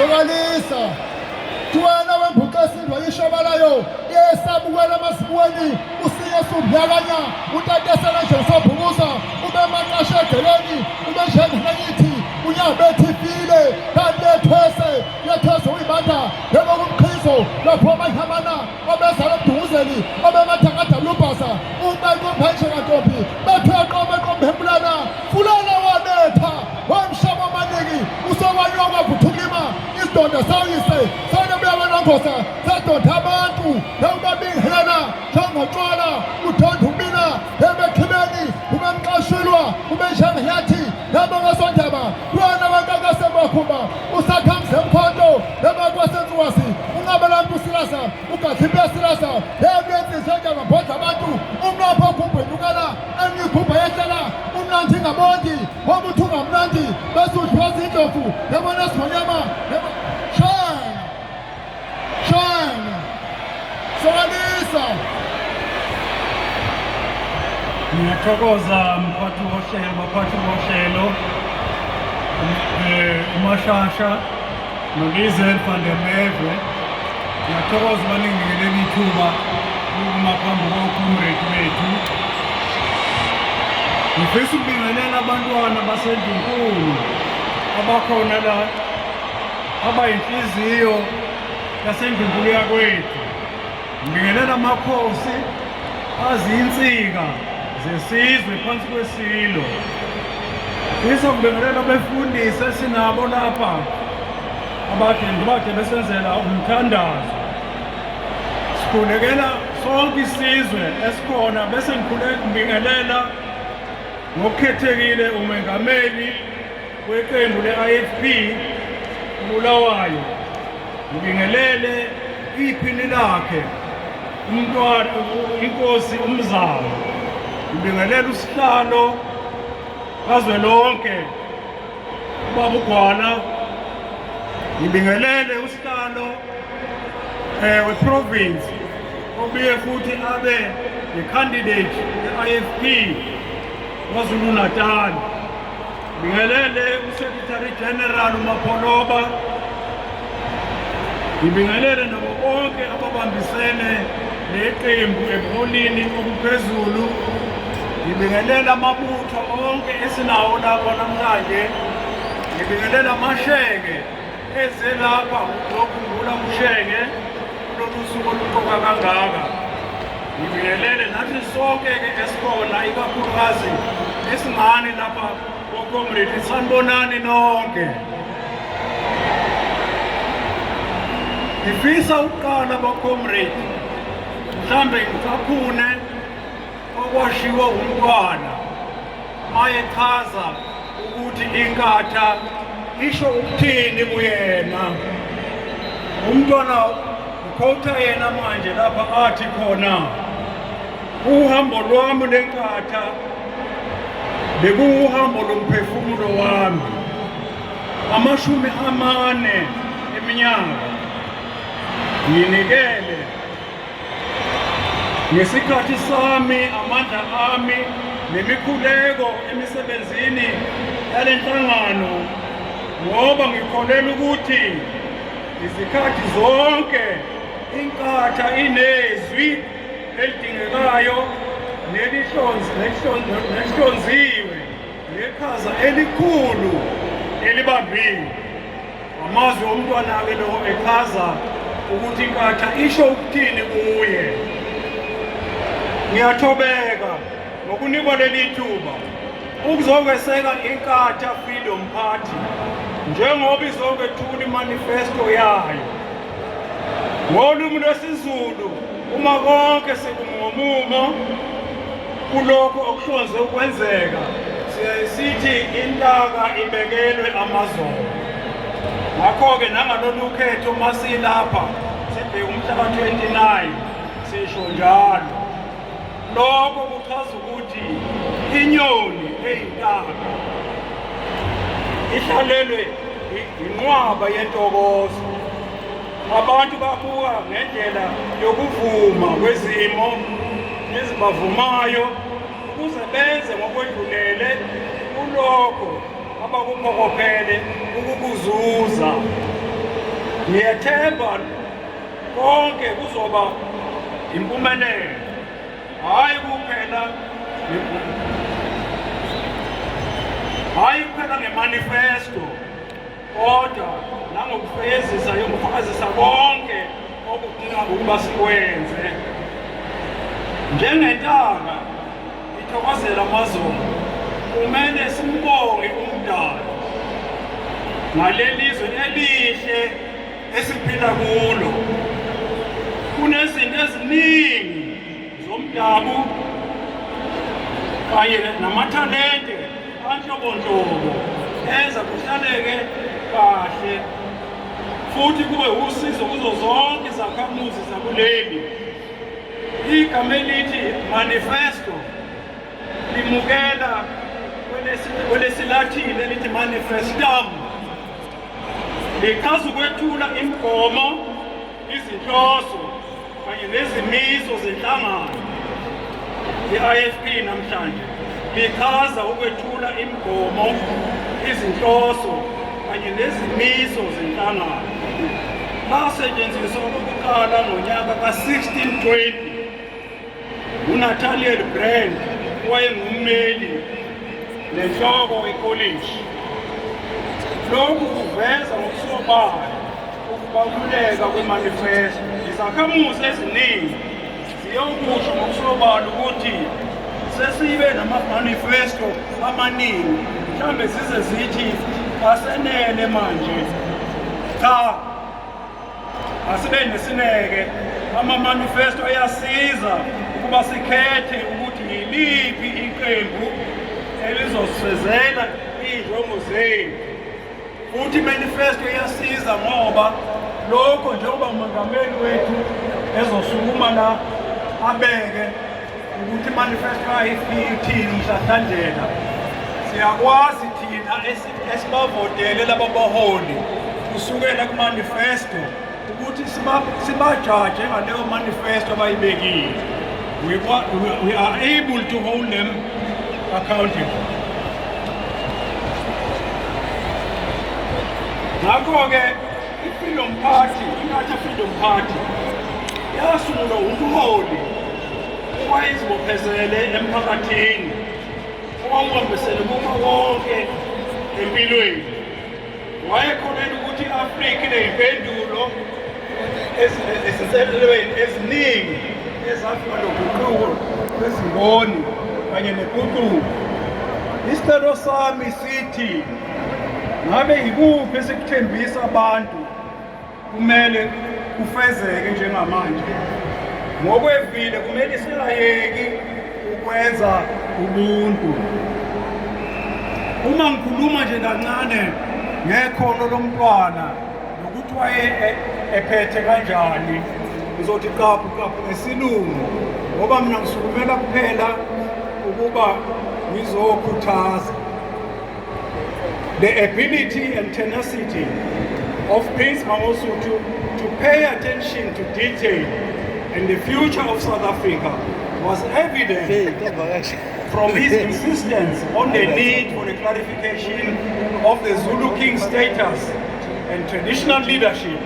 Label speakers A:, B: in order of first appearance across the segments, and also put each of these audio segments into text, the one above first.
A: sokalisa tuwana wembukesindwa yishobalayo yesabukwela masibweni usiye subyakanya utatesela nje sobhukuza ube maqashe egeleni ube njengenayithi unyabethi file kanti yethwese uyibanda yebo kumqhizo lapho amayhamana obezala ebudunguzeli obemathakada lubhasa ubantu phetshe kantombi bephaqome qombembulana fulana wanetha wamshaba amaniki usokwanyokwa vuthulima isidonda sawise ngosa sadonda abantu nawubabingelana njengotshwala udonda umina ebekhibeni ubemqashulwa ubenjengayathi nabo ngasondaba lwana bankakasembakhumba usakhamze mkhonto ebakwasensuwasi ungabalantu usilasa ugakhiphe silasa yebenziswe njengabhodla abantu umnapho kumbhendukana engigubha yehlela umnandi ngabondi womuthi ungamnandi besudliwa zindlovu yabona sibonyama sokalisa
B: ngiyathokoza mphathi wohlelo uMashasha noLizel van der Merwe. Ngiyathokoza baningikeleni ithuba ukuma phambi kokumredi bethu. Ngifisa ukubingelela abantwana basendunkulu abakhona la abayinhliziyo yasendunkulu yakwethu. Ngibingelela amakhosi azinsika zesizwe phansi kwesilo. Ngifisa ukubingelela abefundisi esinabo lapha abade besenzela umthandazo. Sikhulekela sonke isizwe esikhona bese ngibingelela ngokukhethekile umengameli weqembu le-IFP Bulawayo. Ngibingelele iphini lakhe umntwana Inkosi umzalo. Ngibingelela usihlalo kazwelonke ubaba uGwana. Ngibingelele usihlalo we-province obuye futhi abe ne-candidate ye-IFP KwaZulu Natal. Ngibingelele uSecretary General uMapholoba. Ngibingelele nabo bonke ababambisene neqembu ebuholini obuphezulu. Ngibingelela amabutho onke esinawo lapha namhlanje. Ngibingelela amashenge eze lapha ukukhumbula ushenge kulolu suku oluqoka kangaka. Ngibingelele nathi sonke-ke esikhona ikakhulukazi esingani lapha kokomredi sanibonani nonke. Ngifisa ukuqala bakomredi mhlambe ngicaphune okwashiwo umntwana mayechaza ukuthi inkatha isho ukuthini kuyena. Umntwana ukhotha yena manje lapha athi khona uhambo lwami lenkatha bekuwuhambo lomphefumulo wami 40 eminyaka. Nginikele ngesikhathi sami amandla ami nemikhuleko emisebenzini yalenhlangano ngoba ngikholelwa ukuthi izikhathi zonke inkatha inezwi elidingekayo nelihlonziwe neqhaza elikhulu elibambile. Amazwi omntwana-ke lo echaza ukuthi inkatha isho ukuthini kuye. Ngiyathobeka ngokunikwa leli thuba ukuzokweseka inkatha Freedom Party njengoba izokwethula imanifesto yayo ngolimi lwesiZulu. Uma konke sekungomumo kulokho okuhlonze ukwenzeka sithi intaka ibekelwe amazolo. Ngakho-ke nangalolu khetho masilapha sibheke umhla ka-29 sisho njalo. Lokho kuchaza ukuthi inyoni eyintaka ihlalelwe inqwaba yentokozo. Abantu babuka ngendlela yokuvuma kwezimo ezibavumayo ukuze benze ngokwedlulele kulokho abakuphokophele ukukuzuza. Ngiyethemba konke kuzoba impumelelo, hayi kuphela ngemanifesto, kodwa nangokufezisa yokufakazisa konke okudinga ukuba sikwenze. Njengentanga ithokozela amazolo, kumele simbonge umdali ngalelizwe elihle esiphila kulo. Kunezinto eziningi zomdabu kanye namathalente anhlobonhlobo enza kuhlaleke kahle futhi kube usizo kuzo zonke izakhamuzi zakuleli. Igama elithi manifesto limukela kwelesilathini elithi manifestum, lichaza ukwethula imigomo, izinhloso kanye nezimiso zenhlangano. I-IFP namhlanje lichaza ukwethula imigomo, izinhloso kanye nezimiso zenhlangano. Lasetshenziswa okokuqala ngonyaka ka-1620 uNathaniel Brand owayengummeli nenhloko wekolishi. Lokhu kuveza ngokusobala ukubaluleka kwemanifesto. Izakhamuzi eziningi ziyokusho ngokusobala ukuthi sesibe nama-manifesto amaningi, mhlawumbe zize zithi asenele manje. Cha, asibe nesineke. Ama-manifesto ayasiza ukuba sikhethe ukuthi yiliphi iqembu elizosifezela iy'njongo zethu. Futhi manifesto iyasiza ngoba lokho njengoba umongameli wethu ezosukuma la abeke ukuthi manifesto ayifithini mhlahlandlela, siyakwazi thina esibavotele laba baholi kusukela kumanifesto ukuthi sibajaje ngaleyo manifesto abayibekile. We are able to hold them accountable. Ngakho-ke i-Freedom Party, i-National Freedom Party yasungulwa umholi owayezibophezele emphakathini, owawubambisene kuko konke empilweni. Wayekholelwa ukuthi i-Afrika iney'mpendulo ezinselelweni eziningi ezafika noguquko lwezimboni kanye nempucuko. Isicelo sami sithi ngabe yikuphi esikuthembisa abantu kumele kufezeke njengamanje. Ngokwevile kumele singayeki ukwenza ubuntu. Uma ngikhuluma nje kancane ngekhono lomntwana nokuthi ephethe kanjani, ngizothi qaphu ngesilungu ngoba mina ngisukumela kuphela ukuba ngizokhuthaza. The ability and tenacity of Prince Mongusuthu to pay attention to detail and the future of South Africa was evident from his insistence on the need for the clarification of the Zulu King status and traditional leadership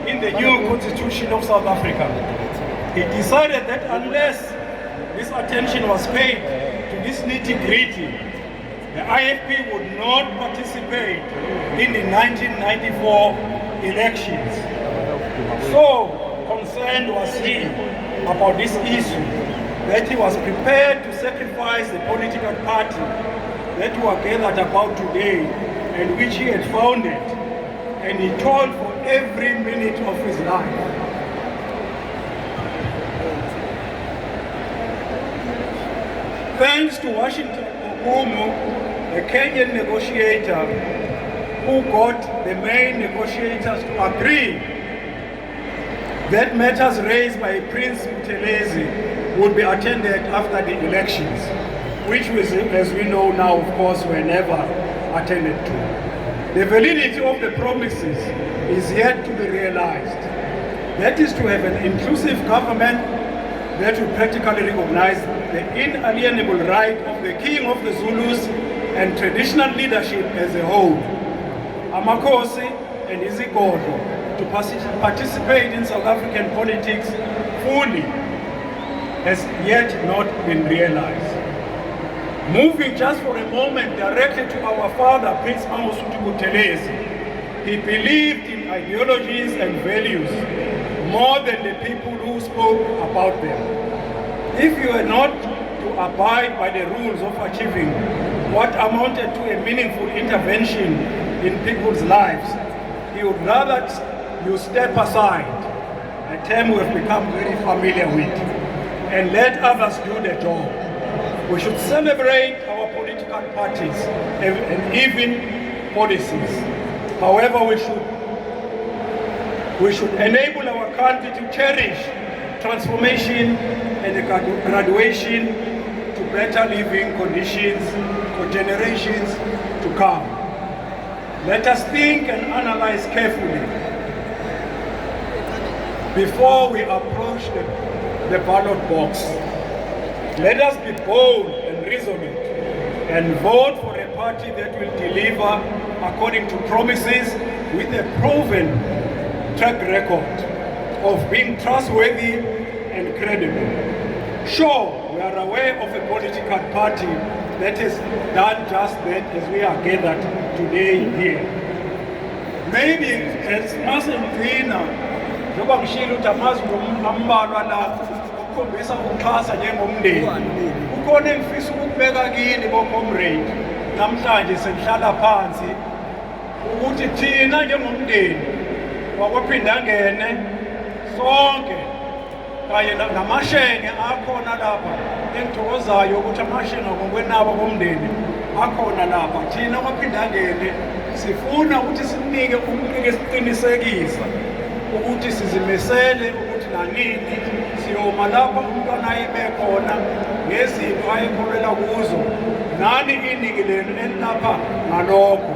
B: in the new constitution of South Africa. He decided that unless this attention was paid to this nitty-gritty, the IFP would not participate in the 1994 elections. So concerned was he about this issue that he was prepared to sacrifice the political party that we are gathered about today and which he had founded, and he toiled for every minute of his life. Thanks to Washington Okumu, the Kenyan negotiator, who got the main negotiators to agree that matters raised by Prince Buthelezi would be attended after the elections, which was, as we know now, of course, were never attended to. The validity of the promises is yet to be realized. That is to have an inclusive government that will practically recognize the inalienable right of the King of the Zulus and traditional leadership as a whole. Amakosi and Izigodlo to participate in South African politics fully has yet not been realized. Moving just for a moment directly to our father, Prince Mongusuthu Buthelezi, he believed in ideologies and values more than the people who spoke about them. If you were not to abide by the rules of achieving what amounted to a meaningful intervention in people's lives, he would rather you step aside, a term we have become very familiar with, and let others do the job. We should celebrate our political parties and even policies. However, we should enable our country to cherish transformation and the graduation to better living conditions for generations to come. Let us think and analyze carefully before we approach the ballot box. Let us be bold and resolute and vote for a party that will deliver according to promises with a proven track record of being trustworthy and credible. Sure, we are aware of a political party that has done just that as we are gathered today here. Maybe as masemgcina njengoba ngishilo ukuthi amazi ambalwa la ukukhombisa ukuxhasa njengomndeni. Ukhona engifisa ukubeka kini boComrade namhlanje sekuhlala phansi ukuthi thina njengomndeni wakwaphindangene sonke kanye namashenge akhona lapha engithokozayo ukuthi amashenge ngokwenaba komndeni akhona lapha. Thina kwaphindangene sifuna ukuthi sinike isiqinisekisa ukuthi sizimisele ukuthi nanini siyoma lapha umntwana ayibe khona ngezinto ayekholela kuzo nani iningi lenu elapha ngalokho.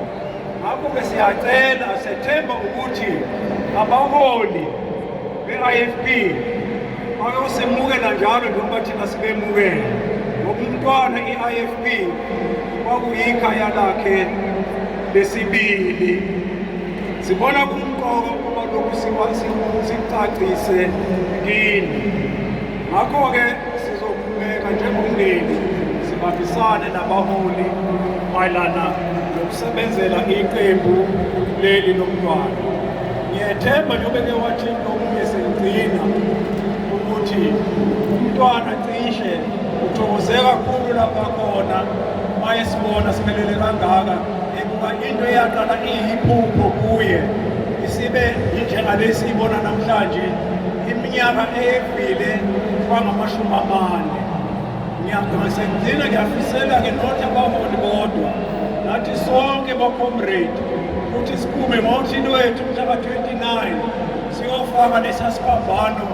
B: Ngakho-ke siyacela sethemba ukuthi abaholi be-IFP bayosemukela njalo njengoba thina sibemukele ngoba umntwana i-IFP kwakuyikhaya lakhe lesibili. Sibona kumqoka ukuba lokhu sicacise kini. Ngakho-ke sizokubeka njengomndeni sibambisane nabaholi mayelana nokusebenzela iqembu leli lomntwana. Ngiyethemba njengoba ke wathi omunye sengcina ukuthi umntwana cishe uthokoze kakhulu lapha khona mayesibona siphelele kangaka ebuka into eyaqala iyiphupho kuye isibe njengalesi ibona namhlanje iminyaka eyedlule kwangama-40. Ngiyagcina ngiyafisela-ke nothi abaholi bodwa nathi sonke boComrade ukuthi siphume ngothini wethu mhlaka 29 siyofaka lesasiphambano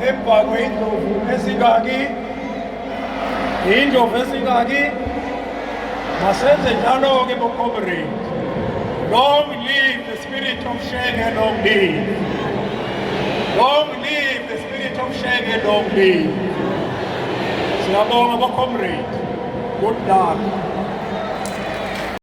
B: emva kwey'ndlovu ezingaki iy'ndlovu ezingaki. Masenze njalo-ke boComrade. Long live the spirit of Shenge, long live. Long live the spirit of Shenge, long live. Siyabonga boComrade. Good luck.